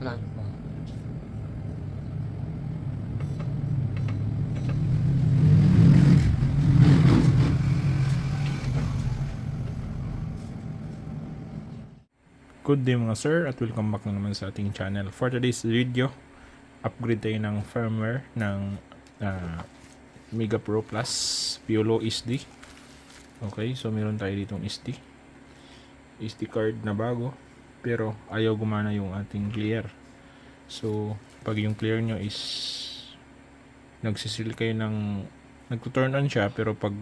Wala na po. Good day mga sir at welcome back na naman sa ating channel. For today's video, upgrade tayo ng firmware ng Mega Pro Plus Piolo SD. Okay, so meron tayo ditong SD card na bago, pero ayaw gumana yung ating clear. So pag yung clear nyo is nagsiselect kayo ng nagto-turn on siya, pero pag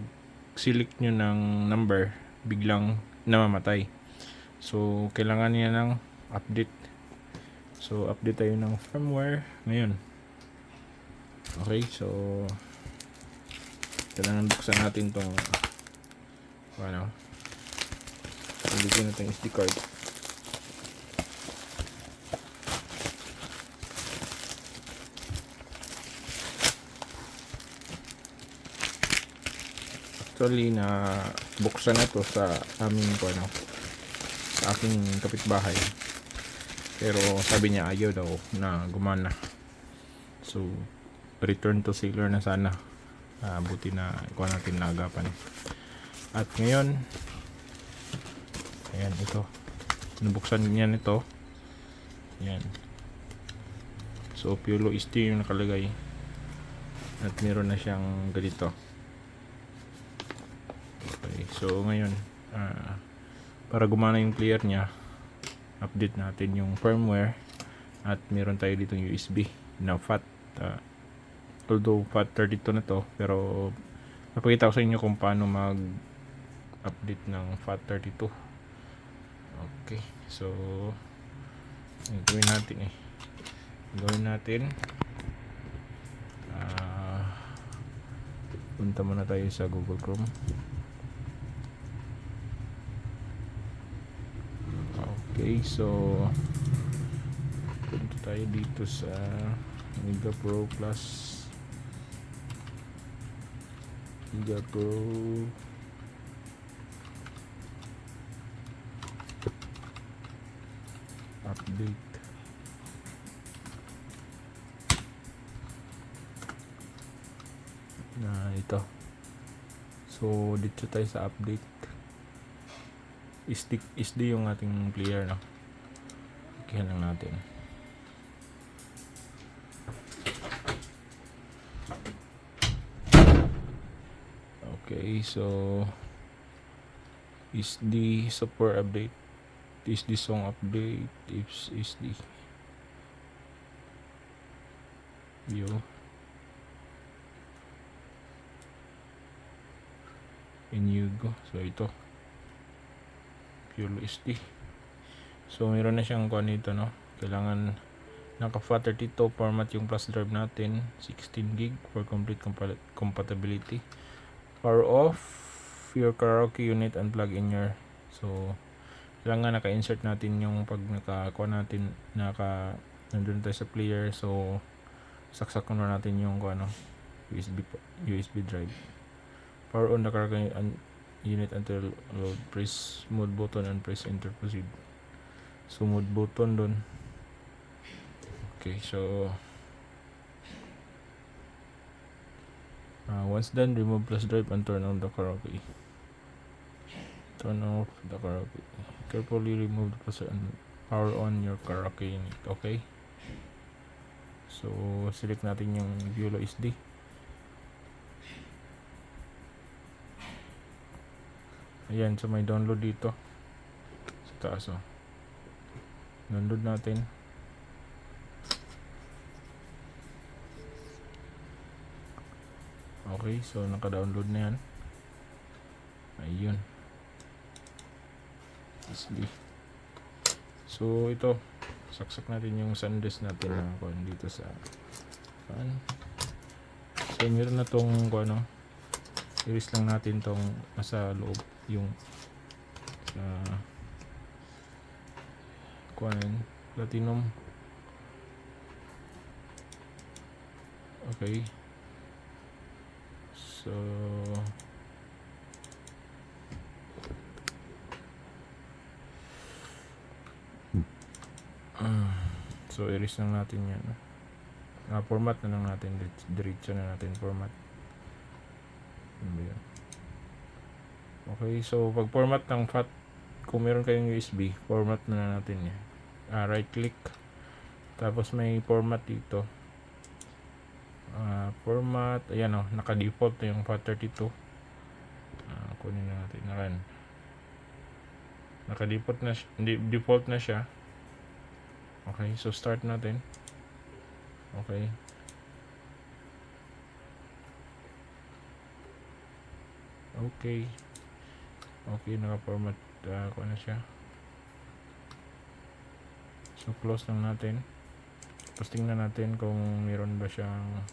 select nyo ng number biglang namamatay. So, kailangan niya ng update. So, update tayo ng firmware ngayon. Okay, so kailangan buksan natin tong pilitin natin yung SD card. Actually, na buksan na to sa aming sa aking kapitbahay, pero sabi niya ayaw daw na gumana. So return to seller na sana. Buti na ikuha natin naagapan. At ngayon, ayan, ito nabuksan niya nito. Ayan, so Piolo SD yung nakalagay at meron na siyang ganito. Okay, so ngayon para gumana yung clear niya, update natin yung firmware at meron tayo dito yung USB na FAT. Although FAT32 na to, pero napakita ko sa inyo kung paano mag update ng FAT32. Okay, so gawin natin punta muna tayo sa Google Chrome. Okay, so punta tayo dito sa Mega Pro Plus Mega Pro update. Na ito. So dito tayo sa update. SD yung ating player, no? Ikihan lang natin. Okay, so SD support update, SD song update, SD view. Inyugo. So ito Piolo SD. So meron na siyang kuha nito, no? Kailangan naka FAT32 format yung flash drive natin, 16 gig for complete compatibility. Power off your karaoke unit and plug in your, so kailangan naka-insert natin yung pag nakakuha natin nandun tayo sa player. So saksak na natin yung USB drive. Power on the karaoke unit until load. Press mode button and press enter proceed. So mode button dun. Okay, so once done, remove flash drive and turn on the karaoke. Turn off the karaoke. Carefully remove the flash and power on your karaoke unit. Okay, so select natin yung Piolo SD. Ayan, so may download dito sa taas. Download natin. Okay, so naka-download na yan. Ayun, SD. So ito, saksak natin yung SanDisk natin na dito sa fan. So meron na tong iris lang natin tong nasa loob yung platinum. Okay, so So erase lang natin yan. Format na lang natin, diretso na natin format. Ano ba yun? Okay, so pag format ng FAT, kung meron kayong USB, format na natin yan. Right click, tapos may format dito. Format, ayan o, naka-default na yung FAT32. Kunin na natin na rin. Naka-default na, default na siya. Okay, so start natin. Okay. Okay. Okay, naka-format ko na siya. So close lang natin. Tapos tingnan natin kung meron ba siyang,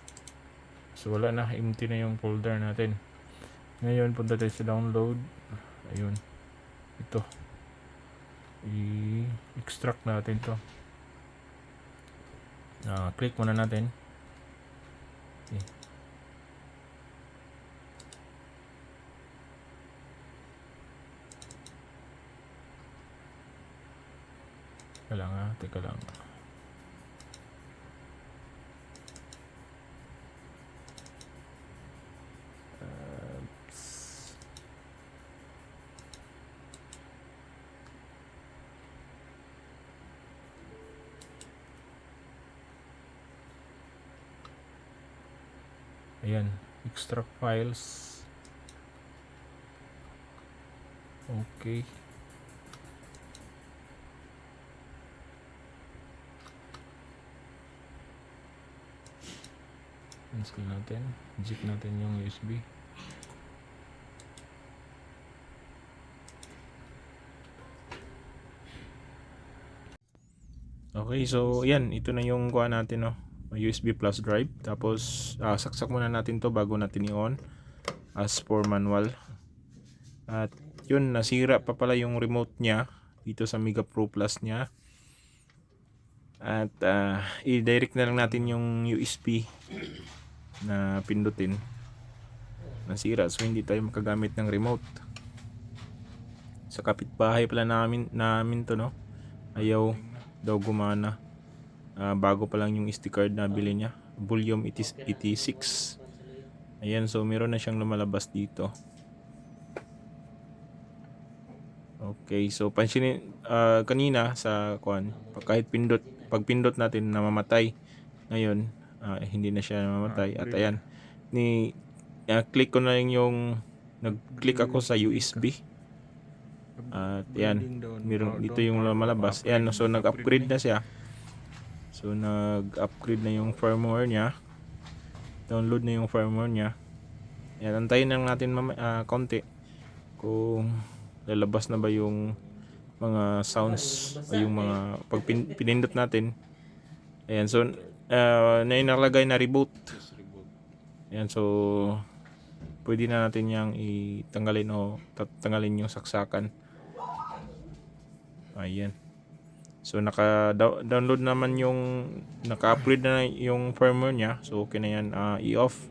so wala na, empty na yung folder natin. Ngayon punta tayo sa download. Ayun, ito, i-extract natin to. Click muna natin. Okay. Teka lang. Ayan, extract files. Okay. Install natin. Zip natin yung USB. Okay, so yan, ito na yung kuha natin, no, USB plus drive. Tapos saksak muna natin to bago natin i-on as for manual. At yun, nasira pa pala yung remote niya dito sa Mega Pro Plus niya. At i-direct na lang natin yung USB na pindutin. Nasira, so hindi tayo makagamit ng remote. Sa kapitbahay pala namin to, no, ayaw daw gumana. Bago pa lang yung SD card na bili niya, Volume 86. Ayan, so meron na siyang lumalabas dito. Okay, so pansinin, kanina sa kuan, kahit pag pindot natin namamatay. Ngayon hindi na siya namamatay. At ayan, click ko na lang yung nag-click ako sa USB. At ayan, meron dito yung lumalabas. Ayan, so nag-upgrade na siya. So nag-upgrade na yung firmware niya. Download na yung firmware niya. Ayan, antayin lang natin konti kung lalabas na ba yung mga sounds o yung mga pag pinindot natin. Ayan, so nakalagay na reboot. Ayan, so pwede na natin yang itanggalin o tatanggalin yung saksakan. Ayan. So naka-download naman yung naka-upgrade na yung firmware niya. So okay na yan, i-off.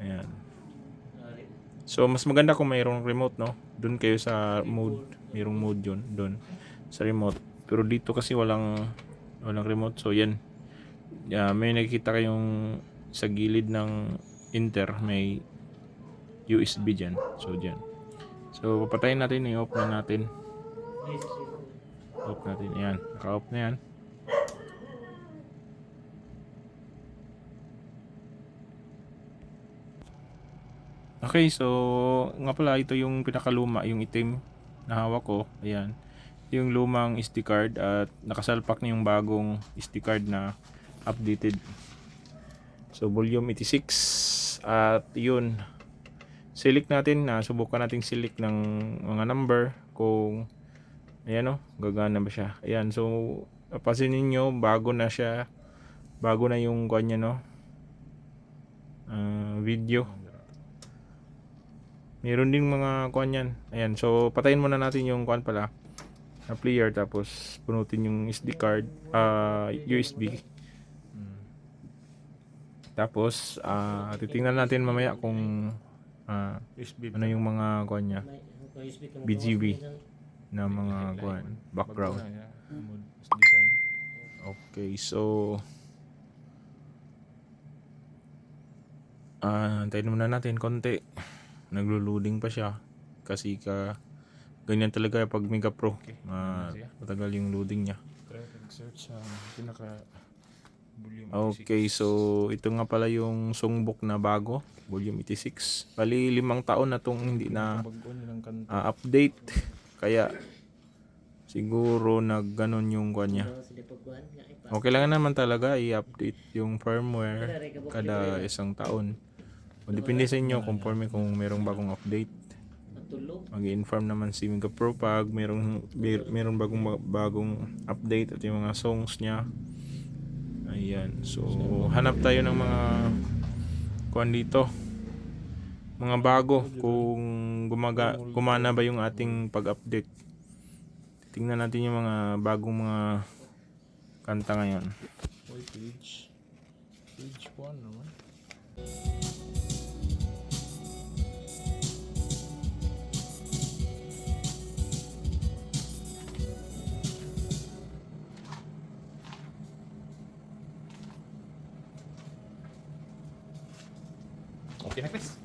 Ayan. So mas maganda kung mayroong remote, no. Doon kayo sa mode, mayroong mode yun doon sa remote. Pero dito kasi walang remote. So yan. May nakikita kayong sa gilid ng enter, may USB dyan. So dyan. So papatayin natin, i-off na natin. Off natin. Ayan, naka-off na yan. Okay, so nga pala, ito yung pinakaluma, yung itim na hawak ko. Ayan, yung lumang SD card at nakasalpak na yung bagong SD card na updated. So Volume 86. At yun, select natin, subukan natin select ng mga number kung ayan, gagana ba siya. Ayan, so pansinin nyo, bago na siya, bago na yung kanya, video. Meron ding mga kuan yan. Ayan, so patayin muna natin yung kuan pala na player, tapos punutin yung SD card, USB. Tapos titingnan natin mamaya kung ano yung mga kuan niya, BGB na mga kuan, background. Design. Okay, so antayin muna natin konti. Naglo-loading pa siya kasi ganyan talaga pag Mega Pro. Matagal yung loading niya. Try mag-search sa pinaka volume 86. Okay, so ito nga pala yung songbook na bago, volume 86. Bali 5 taon na tong hindi na Bago nilang kanta. update. Kaya siguro nagganon yung kwan niya. Okay lang naman talaga i-update yung firmware kada isang taon. O depende sa inyo kung merong bagong update. Mag-inform naman si Mega Pro pag merong bagong update at yung mga songs niya. Ayan. So hanap tayo ng mga kuan dito. Mga bago kung gumana ba yung ating pag-update. Tingnan natin yung mga bagong mga kanta ngayon. Page 1 naman. Okay na, Chris.